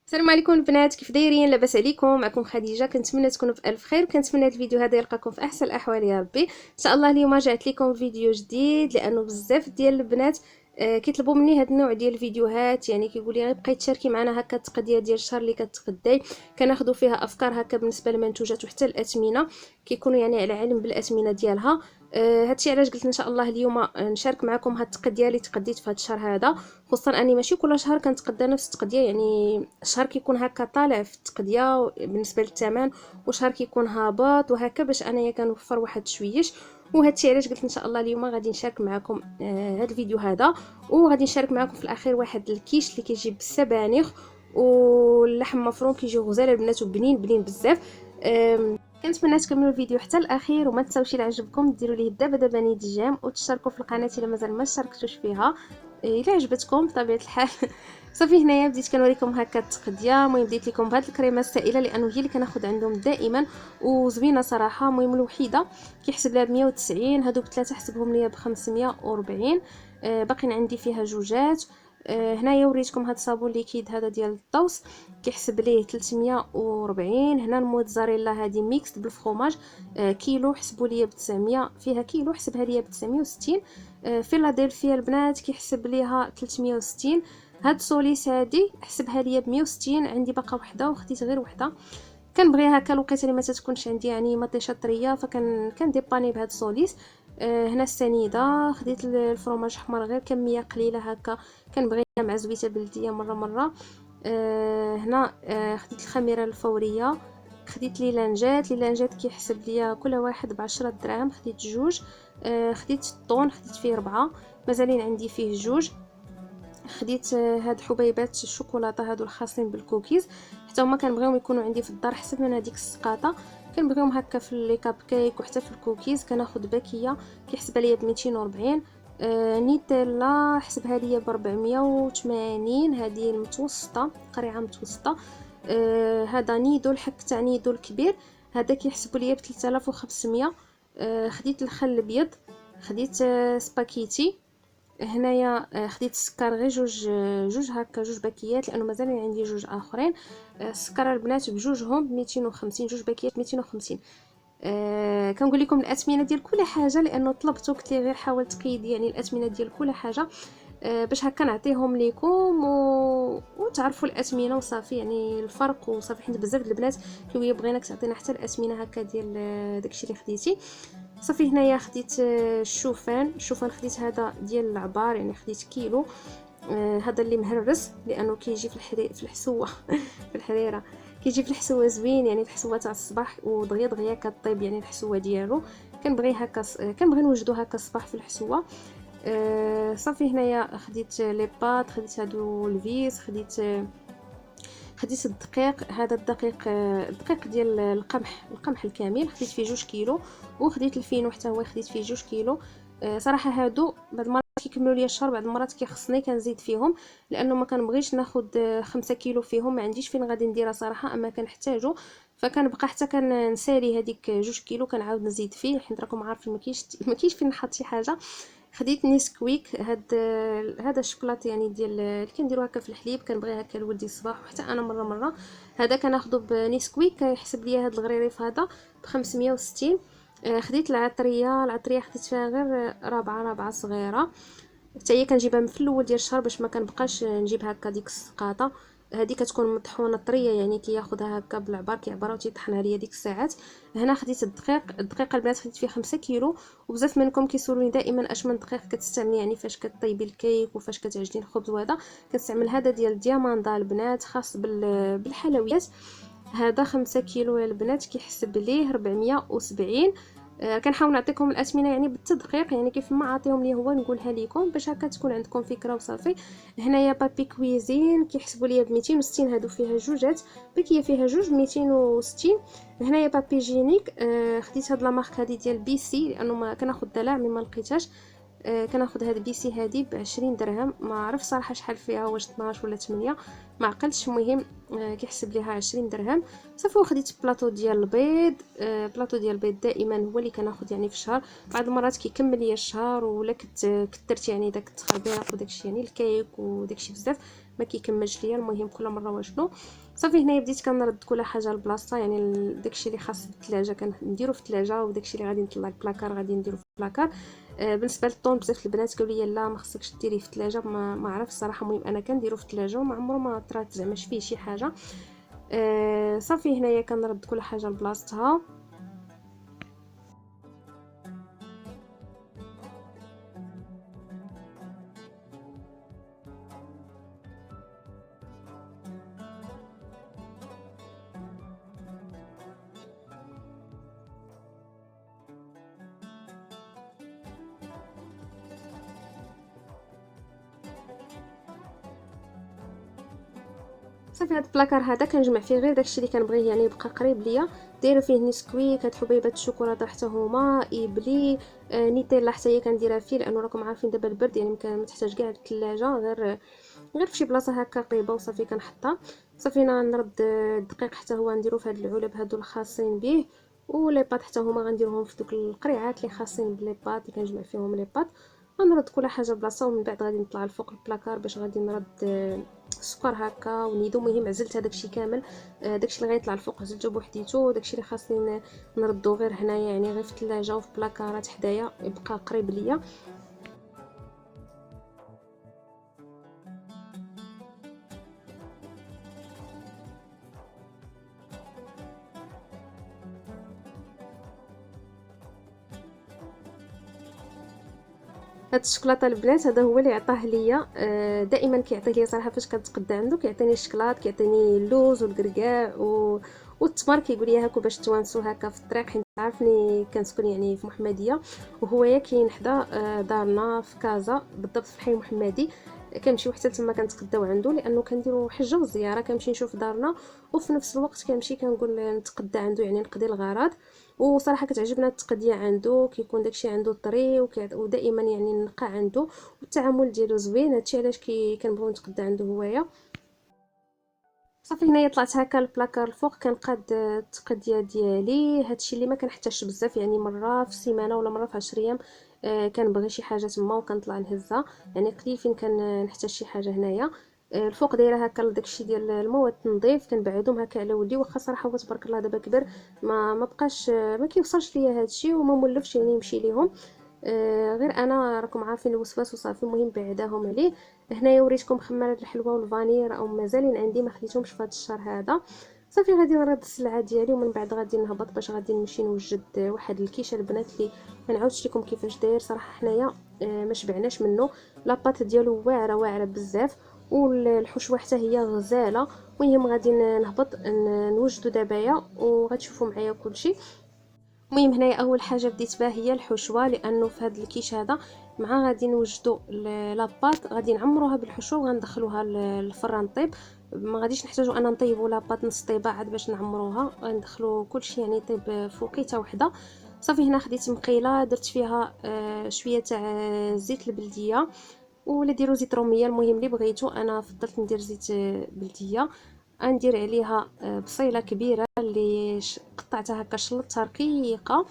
السلام عليكم البنات، كيف دايرين؟ لاباس عليكم؟ معكم خديجه. كنتمنى تكونوا بالف خير، وكنتمنى هذا الفيديو هذا يلقاكم في احسن الاحوال يا ربي. ان شاء الله اليوم جات لكم فيديو جديد، لانه بزاف ديال البنات كيطلبوا مني هذا النوع ديال الفيديوهات. يعني كيقول لي بقيت تشاركي معنا هكا التقديه ديال الشهر اللي كتقداي، كناخذوا فيها افكار هكا بالنسبه للمنتوجات وحتى الاثمنه، كيكونوا يعني على علم بالاثمنه ديالها. هادشي علاش قلت ان شاء الله اليوم نشارك معكم هاد التقديه اللي تقديت في هاد الشهر هذا. خصوصا اني ماشي كل شهر كنتقدى نفس التقديه، يعني الشهر كيكون هكا طالع في التقديه بالنسبه للثمن، وشهر كيكون هابط وهكا، باش انايا كنوفر واحد شويش. وهادشي علاش قلت ان شاء الله اليوم غادي نشارك معكم هذا الفيديو هذا. وغادي نشارك معكم في الاخير واحد الكيش اللي كيجي بالسبانخ واللحم مفروم، كيجيو غزال البنات وبنين بنين بزاف. كنتمنى تكملوا الفيديو حتى الاخير، وما تنساوش الى عجبكم ديروا ليه دابا نيت الجيم، وتشتركوا في القناه الا مازال ما اشتركتوش فيها الا عجبتكم بطبيعه الحال. صافي هنايا بديت كنوريكم هكا التقديه. المهم بديت لكم بهاد الكريمه السائله لانه هي اللي كناخذ عندهم دائما وزوينه صراحه. المهم الوحيده كيحسب لها ب 190، هذوك ثلاثه حسبهم ليا ب 540. باقين عندي فيها جوجات. هنايا وريتكم هاد الصابون ليكيد هذا ديال الطوس كيحسب ليه 340. هنا الموتزاريلا هذه ميكس بالفرomاج كيلو حسبوا ليا ب 900، فيها كيلو حسبها ليا ب 960. فيلادلفيا البنات كيحسب ليها 360. هاد سوليس هادي حسبها ليا ب 160. عندي باقا وحده وخديت غير وحده، كنبغي هكا الوقيته اللي ما تكونش عندي يعني مطيشه طريه، كنديباني بهاد سوليس. هنا السنيده خديت الفرomاج حمر غير كميه قليله هكا، كنبغيها مع زويته بلديه مره. هنا خديت الخميره الفوريه، خديت ليلانجات كيحسب ليا كل واحد ب10 دراهم، خديت جوج. خديت الطون، خديت فيه 4، مازالين عندي فيه جوج. خديت هاد حبيبات الشوكولاته هادو الخاصين بالكوكيز، حتى هما كنبغيهم يكونوا عندي في الدار حسب من هذيك السقاطه. كنبغيهم هكا في لي كاب كيك وحتى في الكوكيز. كناخذ باكيه كيحسبها ليا ب 240. نيتيلا حسبها ليا ب 480، هذه المتوسطه قريعه متوسطه. هذا نيدو، الحك تاع نيدو الكبير هذا كيحسبوا ليا ب 3500. خديت الخل الابيض، خديت سباكيتي. هنايا خديت السكر غير جوج هكا، جوج باكيات، لانه مازال عندي جوج اخرين. السكر البنات بجوجهم ب 250، جوج باكيات 250. كنقول لكم الاثمنه ديال كل حاجه لانه طلبتو، قلت لي غير حاول تقيد يعني الاثمنه ديال كل حاجه باش هكا نعطيهم لكم وتعرفوا الاثمنه وصافي، يعني الفرق وصافي. حيت بزاف البنات كيقولوا بغيناك تعطينا حتى الاثمنه هكا ديال داكشي اللي خديتي. صافي هنايا خديت الشوفان خديت هذا ديال العبار، يعني خديت كيلو. هذا اللي مهرس لانه كيجي في الحسوه في الحريره كيجي في الحسوه زوين، يعني الحسوه تاع الصباح ودغيا كطيب يعني الحسوه ديالو. كنبغي هكا كنبغي نوجدو هكا الصباح في الحسوه. صافي هنايا خديت لي بات، خديت هادو الفيس، خديت الدقيق. هذا الدقيق ديال القمح الكامل، خديت فيه 2 كيلو. وخديت الفينو حتى هو خديت فيه 2 كيلو. صراحه هادو بعض المرات كيكملوا لي الشهر، بعض المرات كيخصني كنزيد فيهم، لانه ما كنبغيش ناخذ 5 كيلو فيهم، ما عنديش فين غادي نديرها صراحه، اما كنحتاجو. فكنبقى حتى كنسالي هذيك 2 كيلو كنعاود نزيد فيه، حيت راكم عارفين ما كاينش فين نحط شي حاجه. خديت نيسكويك، هذا الشوكولاط يعني ديال اللي كنديروا هكا في الحليب، كنبغي هكا لولدي الصباح وحتى انا مره. هذا كناخذه بنيسكويك، كيحسب ليا هذا الغريريف هذا ب 560. خديت العطريه خديت فيها غير رابعه صغيره، حتى هي كنجيبها في الاول ديال الشهر باش ما كنبقاش نجيب هكا ديك السقاطه. هذه كتكون مطحونه طريه، يعني كياخذها هكا بالعبار كيعبرها وتيطحنها ليا ديك الساعات. هنا خديت الدقيق البنات خديت فيه 5 كيلو. وبزاف منكم كيسولوني دائما اش من دقيق كتستعملي، يعني فاش كطيبي الكيك وفاش كتعجني الخبز. وهذا كنستعمل هذا ديال الدياماندا البنات، خاص بالحلويات. هذا 5 كيلو يا البنات كيحسب ليه 470. كنحاول نعطيكم الاثمنه يعني بالتدقيق، يعني كيف ما عاطيهم لي هو نقولها لكم باش هكا تكون عندكم فكره وصافي. هنايا بابي كويزين كيحسبوا لي ب 260، هادو فيها جوجات، بكيه فيها جوج 260. هنايا بابي جينيك خديت هاد لا مارك هادي ديال بي سي، لانه ما كناخذ دلع مما لقيتهاش. كناخذ هاد بي سي هادي ب20 درهم، ما عرف صراحه شحال فيها، واش 12 ولا 8 ما عقلتش. المهم كيحسب ليها 20 درهم. صافي وخديت بلاطو ديال البيض. بلاطو ديال البيض دائما هو اللي كناخذ يعني في الشهر، بعض المرات كيكمل ليا الشهر، ولا كثرت يعني داك التخربيق وداكشي يعني الكيك وداكشي بزاف، ما كيكملش ليا. المهم كل مره واشنو. صافي هنايا بديت كنرد كل حاجه لبلاصتها، يعني داكشي اللي خاص بالثلاجه كنديرو في الثلاجه، وداكشي اللي غادي نطلع البلاكار غادي نديرو في البلاكار. بالنسبه للطون بزاف البنات قالوا لي لا ما خصكش ديريه في الثلاجه، ما عرف الصراحه. المهم انا كنديرو في الثلاجه وما عمره ما طرات زعما فيه شي حاجه. صافي هنايا كنرد كل حاجه لبلاصتها. صافي هاد البلاكار هذا كنجمع فيه غير داكشي اللي كنبغيه، يعني يبقى قريب ليا. دايره فيه نسكويك، هاد حبيبات الشوكولاته حتى هما، ايبلي، نيتيلا حتى هي كنديرها فيه، لانه راكم عارفين دابا البرد يعني ما تحتاج كاع الثلاجه، غير فشي بلاصه هكا قريبه وصافي كنحطها. صافي انا نرد الدقيق حتى هو نديرو في هاد العلب هادو الخاصين به، ولي بات حتى هما غنديرهم في دوك القريعات اللي خاصين بلي بات اللي كنجمع فيهم لي بات. غنرد كل حاجه بلاصه، ومن بعد غادي نطلع لفوق البلاكار باش غادي نرد السكر هكا ونيدو. مهم عزلت هذاك الشيء كامل، داكشي اللي غيطلع الفوق عزلته بوحديتو، داكشي اللي خاصني نردو غير هنايا يعني غير في الثلاجه وفي بلاكارات حدايا يبقى قريب ليا. هاد الشكلاطه البنات هذا هو اللي عطاه ليا، دائما كيعطيه ليا صراحه فاش كنتقدى عنده، كيعطيني الشكلاط، كيعطيني اللوز والكركاع والتمر، كيقول لي هاكو باش توانسو هكا في الطريق، حيت عارفني كنسكن يعني في محمديه، وهو كاين حدا دارنا في كازا بالضبط في الحي المحمدي. كنمشيو حتى تما كنتقداو عنده، لانه كنديروا حجه وزياره، كنمشي نشوف دارنا وفي نفس الوقت كنمشي كنقول نتقدى عنده يعني نقضي الغرض. وصراحه كتعجبنا التقديه عنده، كيكون داكشي عنده طري ودائما يعني النقا عنده والتعامل ديالو زوين. هادشي علاش كنبغيو نتقدى عنده هوايا. صافي هنايا طلعت هكا البلاكار الفوق كنقاد التقديه ديالي. هادشي اللي ما كنحتاجش بزاف، يعني مره في السيمانه ولا مره في 10 ايام كنبغي شي حاجه تما وكنطلع نهزها، يعني قليل فين كنحتاج شي حاجه هنايا. الفوق دايره هكا داكشي ديال المواد التنظيف كنبعدهم هكا على ولدي، واخا صراحه هو تبارك الله دابا كبر ما بقاش ما كيوصلش ليا هادشي وما مولفش يعني يمشي ليهم. غير انا راكم عارفين الوسواس وصافي. المهم بعداهم عليه. هنايا وريتكم خمارات الحلوى والفاني راهم مازالين عندي ما خديتهمش في هذا الشهر هذا. صافي غادي نرد السلعه ديالي ومن بعد غادي نهبط باش غادي نمشي نوجد واحد الكيشه البنات اللي ما نعاودش لكم كيفاش داير صراحه. حنايا ما شبعناش منه، لاباط ديالو واعره بزاف، والحشوه حتى هي غزاله. المهم غادي نهبط نوجدو دابايا وغتشوفوا معايا كلشي. المهم هنايا اول حاجه بديت بها هي الحشوه، لانه في هذا الكيش هذا مع غادي نوجدوا لاباط غادي نعمروها بالحشوه وغندخلوها للفران طيب. ما غاديش نحتاجوا انا نطيبوا لاباط نص طيبه عاد باش نعمروها، غندخلوا كلشي يعني طيب في وقيته وحده. صافي هنا خديت مقيله درت فيها شويه تاع زيت البلديه، ولا ديروا زيت روميه، المهم اللي بغيتو. انا فضلت ندير زيت بلديه. غندير عليها بصيله كبيره اللي قطعتها هكا شلطتها رقيقه،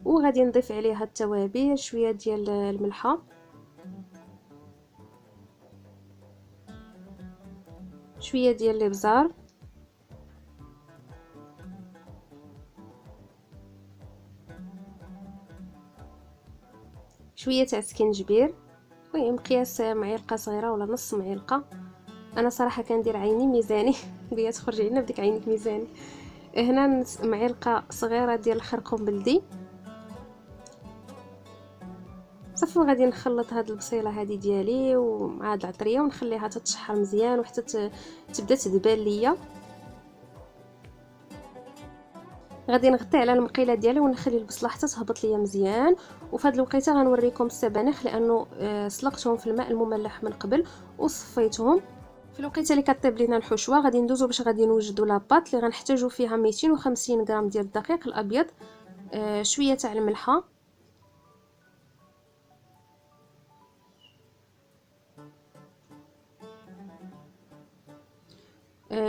وغادي نضيف عليها التوابل، شويه ديال الملحه، شويه ديال الابزار، شويه تاع سكنجبير، المهم قياس معلقه صغيره ولا نص معلقه. انا صراحه كندير عيني ميزاني بيا تخرج عيننا بديك عينك ميزاني. هنا معلقه صغيره ديال الخرقوم بلدي. صافي غادي نخلط هاد البصيله هادي ديالي ومع هاد العطريه ونخليها تتشحر مزيان وحتى تبدا تدبال ليا. غادي نغطي على المقيله ديالي ونخلي البصله حتى تهبط ليا مزيان. وفي هاد الوقيته غنوريكم السبانخ، لانه سلقتهم في الماء المملح من قبل وصفيتهم. في الوقيته اللي كطيب لينا الحشوه غادي ندوزو باش غادي نوجدوا لاباط اللي غنحتاجو فيها 250 غرام ديال الدقيق الابيض، شويه تاع الملحه،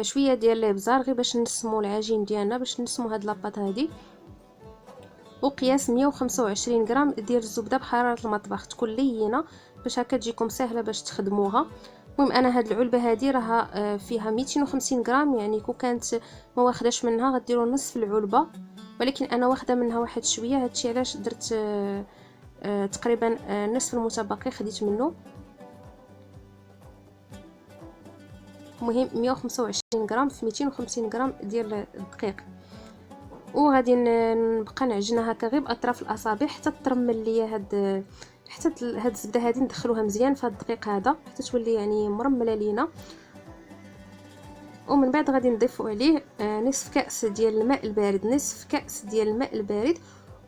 شويه ديال الابزار غير باش نسمو العجين ديالنا، باش نسمو هاد لاباط هادي، وقياس 125 غرام ديال الزبده بحراره المطبخ تكون لينه باش هكا تجيكم سهله باش تخدموها. المهم انا هاد العلبه هذه راها فيها 250 غرام، يعني كون كانت ما واخداش منها غديروا نصف العلبه، ولكن انا واخده منها واحد شويه. هادشي علاش درت تقريبا نصف المتبقي خديت منه. المهم 125 غرام في 250 غرام ديال الدقيق. وغادي نبقى نعجنها هكا غير باطراف الاصابع حتى ترمل ليا حتى هاد الزبده هذه ندخلوها مزيان في هاد الدقيق هذا حتى تولي يعني مرمله لينا. ومن بعد غادي نضيفوا عليه نصف كاس ديال الماء البارد، نصف كاس ديال الماء البارد.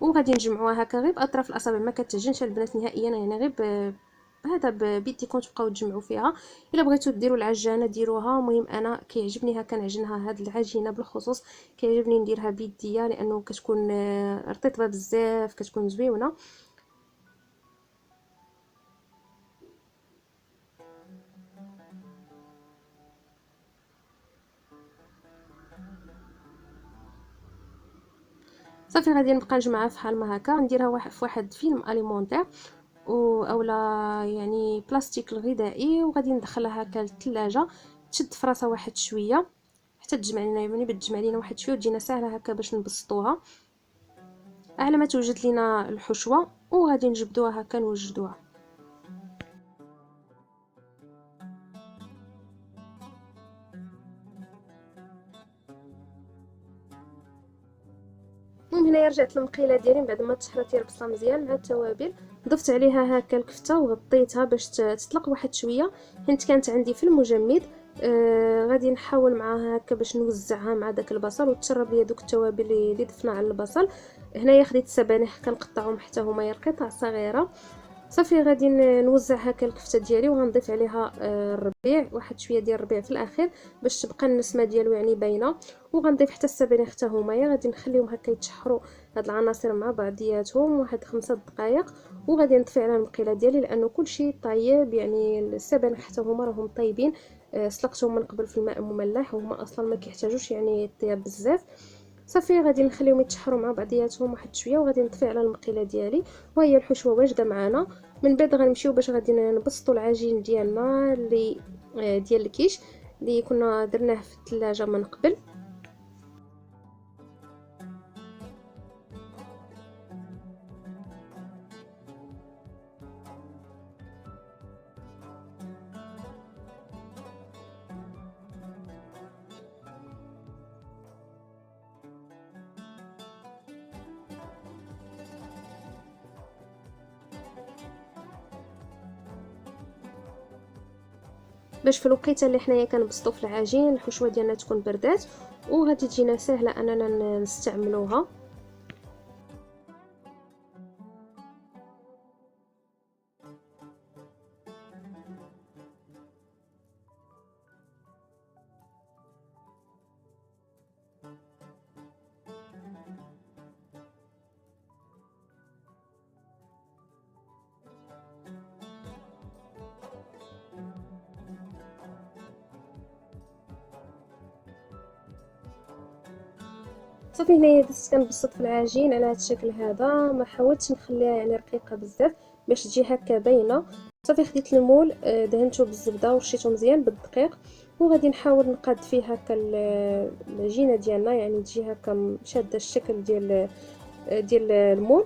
وغادي نجمعوها هكا غير باطراف الاصابع، ما كتعجنش البنات نهائيا، يعني غير هذا بيديكم تبقاو تجمعوا فيها. الا بغيتوا ديروا العجانه ديروها. المهم انا كيعجبني هكا نعجنها، هاد العجينه بالخصوص كيعجبني نديرها بيديا لانه كتكون رطيبه بزاف، كتكون زويونه. صافي غادي نبقى نجمعها فحال ما هكا، نديرها في واحد فيلم اليمونتير اولا يعني بلاستيك الغذائي، وغادي ندخلها هكا للثلاجه تشد في راسها واحد شويه حتى تجمع لنا، يعني بتجمع لنا واحد شويه وتجينا ساهله هكا باش نبسطوها على ما توجد لنا الحشوه. وغادي نجبدوها هكا نوجدوها. المهم هنايا رجعت المقيله ديالي بعد ما تشحرات البصله مزيان مع التوابل، ضفت عليها هكا الكفته وغطيتها باش تطلق واحد شويه حيت كانت عندي في المجمد. غادي نحاول معاها هكا باش نوزعها مع داك البصل وتشرب ليا دوك التوابل اللي ضفنا على البصل. هنايا خديت السبانخ كنقطعهم حتى هما قطع صغيره. صافي غادي نوزع هكا الكفته ديالي وغنضيف عليها الربيع، واحد شويه ديال الربيع في الاخير باش تبقى النسمه ديالو يعني باينه. وغنضيف حتى السبانخ حتى هما غادي نخليهم هكا يتشحروا هاد العناصر مع بعضياتهم واحد 5 دقائق. وغادي نطفي على المقيله ديالي لانه كلشي طيب، يعني السبانخ حتى هما راهم طيبين. سلقتهم من قبل في الماء المملح وهما اصلا ما كيحتاجوش يعني الطياب بزاف. صافي غادي نخليهم يتشحروا مع بعضياتهم واحد شويه وغادي نطفي على المقيله ديالي وهي الحشوه واجده معنا. من بعد غنمشيو باش غادي نبسطوا العجين ديالنا اللي ديال الكيش اللي كنا درناه في الثلاجه من قبل. باش في الوقيته اللي حنايا كنبسطوا في العجين الحشوه ديالنا تكون بردات وغادي تجينا سهله اننا نستعملوها. صافي هنايا بديت كنبسط في العجين على هذا الشكل هذا، ما حاولتش نخليها يعني رقيقه بزاف باش تجي هكا باينه. صافي خديت المول دهنته بالزبده ورشيته مزيان بالدقيق وغادي نحاول نقاد فيه هكا العجينه ديالنا، يعني تجي هكا شاده الشكل ديال المول.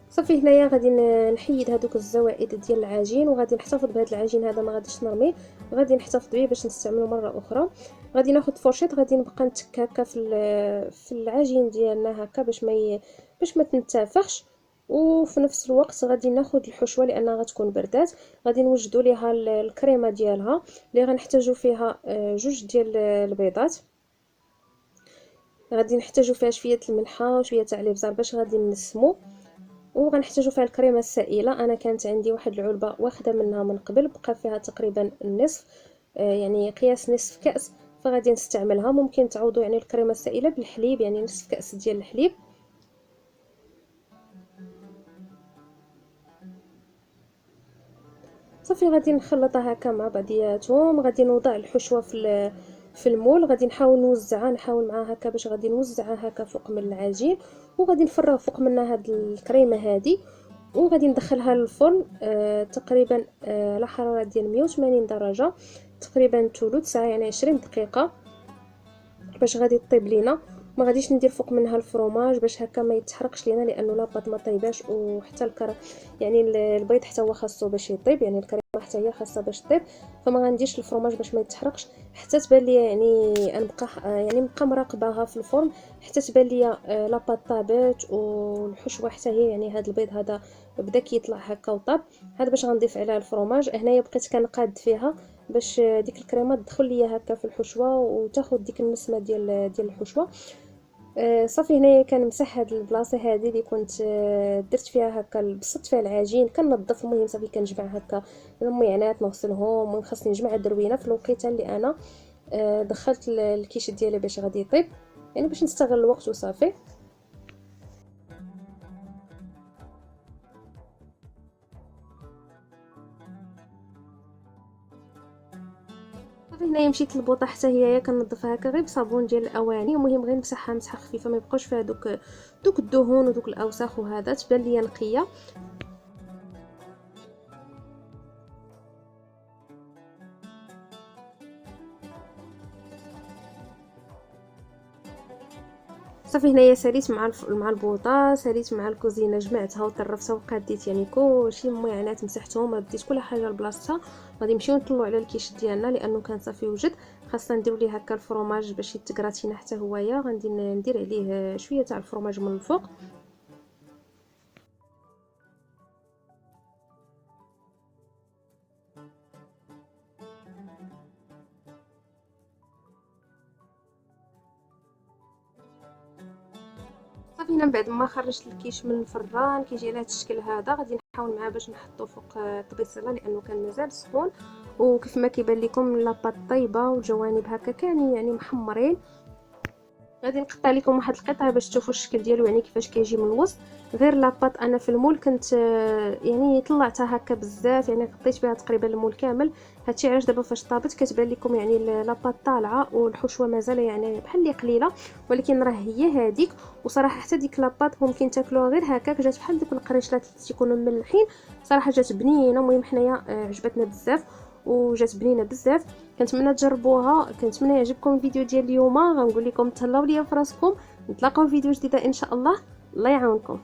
صافي هنايا غادي نحيد هذوك الزوائد ديال العجين وغادي نحتفظ بهذا العجين هذا، ما غاديش نرميه، غادي نحتفظ به باش نستعمله مره اخرى. غادي ناخذ فورشيط غادي نبقى نتك هكا في العجين ديالنا هكا باش ما تنتفخش. وفي نفس الوقت غادي ناخذ الحشوه لانها غتكون بردات، غادي نوجدوا ليها الكريمه ديالها اللي غنحتاجوا فيها جوج ديال البيضات. غادي نحتاجوا فيها شويه الملحه وشويه تاع الابزار باش غادي نسمو. وغنحتاجو فيها الكريمه السائله، انا كانت عندي واحد العلبه واخده منها من قبل بقى فيها تقريبا النصف، يعني قياس نصف كاس، فغادي نستعملها. ممكن تعوضوا يعني الكريمه السائله بالحليب، يعني نصف كاس ديال الحليب. صافي غادي نخلطها هكا مع بعضياتهم. غادي نوضع الحشوه في المول. غادي نحاول نوزعها، نحاول معاها هكا باش غادي نوزعها هكا فوق من العجين، وغادي نفرغ فوق منها هاد الكريمه هذه، وغادي ندخلها للفرن تقريبا على حراره ديال 180 درجه تقريبا ثلث ساعه، يعني 20 دقيقه باش غادي طيب لينا. ما غاديش ندير فوق منها الفرomاج باش هكا ما يتحرقش لينا، لانه لاباط ما طيباش، وحتى يعني البيض حتى هو خاصو باش يطيب، يعني الكريمه حتى هي خاصها باش طيب. فما غنديرش الفرomاج باش ما يتحرقش حتى تبان لي، يعني نبقى يعني نبقى مراقباها في الفرن حتى تبان لي لاباط طابت والحشوه حتى هي، يعني هذا البيض هذا بدا كيطلع هكا وطاب. هذا باش غنضيف عليها الفرomاج. هنايا بقيت كنقاد فيها باش ديك الكريمه تدخل ليا هكا في الحشوه وتاخذ ديك النسمه ديال الحشوه. صافي هنايا كنمسح هاد البلاصه هذه اللي كنت درت فيها هكا، بسطت فيها العجين كنظف. المهم صافي كنجمع هكا المعينات نغسلهم، وخاصني نجمع الدروينه في الوقيته اللي انا دخلت الكيش ديالي باش غادي يطيب، يعني باش نستغل الوقت وصافي. صافي هنايا مشيت للبوطه حتى هي كنظفها هكا غير بصابون ديال الاواني. المهم غير نمسحها مسحه خفيفه ما يبقاوش فيها دوك الدهون ودوك الاوساخ، وهذا تبان ليا نقيه. صافي هنايا ساليت مع البوطه، ساليت مع الكوزينه، جمعتها وطرفتها وقاديت يعني كلشي المعينات مسحتهم، رديت كل حاجه لبلاصتها. غادي نمشيو نطلعوا على الكيش ديالنا لانه كان صافي وجد. خاصنا نديروا ليه هكا الفرomاج باش يتكراتينا حتى هويا. غادي ندير عليه شويه تاع الفرomاج من الفوق. صافي هنا من بعد ما خرجت الكيش من الفران كيجي على هذا الشكل هذا. غادي نحاول معاه باش نحطو فوق الطبيصيله لانه كان مازال سخون، وكيف ما كيبان لكم لاباط طيبه والجوانب هكا كانوا يعني محمرين. غادي نقطع لكم واحد القطعه باش تشوفوا الشكل ديالو، يعني كيفاش كيجي من الوسط. غير لاباط انا في المول كنت يعني طلعتها هكا بزاف، يعني غطيت بها تقريبا المول كامل. هادشي علاش دابا فاش طابت كتبان لكم يعني لاباط طالعه والحشوه مازال يعني بحال اللي قليله، ولكن راه هي هذيك. وصراحه حتى ديك لاباط ممكن تاكلوها غير هكاك، جات بحال ديك القريشلات اللي تيكونوا مملحين. صراحه جات بنينه. المهم حنايا عجبتنا بزاف وجات بنينه بزاف. كنتمنى تجربوها، كنتمنى يعجبكم الفيديو ديال اليوم. غنقول لكم تهلاو ليا فراسكم، نتلاقاو في فيديو جديده ان شاء الله. الله يعاونكم.